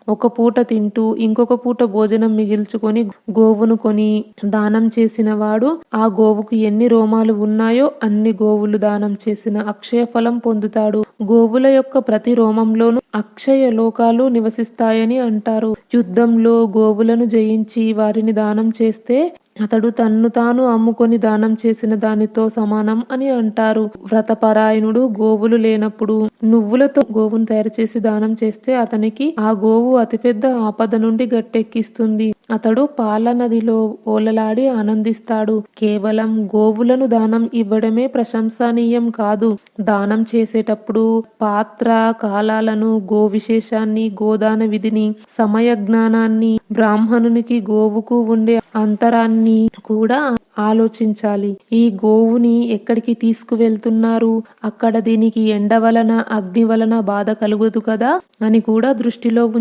ఒక పూట తింటూ ఇంకొక పూట భోజనం మిగిల్చుకొని గోవును కొని దానం చేసిన వాడు ఆ గోవుకు ఎన్ని రోమాలు ఉన్నాయో అన్ని గోవులు దానం చేసిన అక్షయ ఫలం పొందుతాడు. గోవుల యొక్క ప్రతి రోమంలోనూ అక్షయ లోకాలు నివసిస్తాయని అంటారు. యుద్ధంలో గోవులను జయించి వారిని దానం చేస్తే అతడు తన్ను తాను అమ్ముకొని దానం చేసిన దానితో సమానం అని అంటారు. వ్రతపరాయణుడు గోవులు లేనప్పుడు నువ్వులతో గోవును తయారు చేసి దానం చేస్తే అతనికి ఆ గోవు అతిపెద్ద ఆపద నుండి గట్టెక్కిస్తుంది. అతడు పాల నదిలో ఓలలాడి ఆనందిస్తాడు. కేవలం గోవులను దానం ఇవ్వడమే ప్రశంసనీయం కాదు. దానం చేసేటప్పుడు పాత్ర కాలాలను, గో విశేషాన్ని, గోదాన విధిని, సమయ జ్ఞానాన్ని, బ్రాహ్మణునికి గోవుకు ఉండే అంతరాన్ని కూడా ఆలోచించాలి. ఈ గోవుని ఎక్కడికి తీసుకువెళ్తున్నారు, అక్కడ దీనికి ఎండ వలన అగ్ని వలన బాధ కలుగదు కదా అని కూడా దృష్టిలో ఉంచు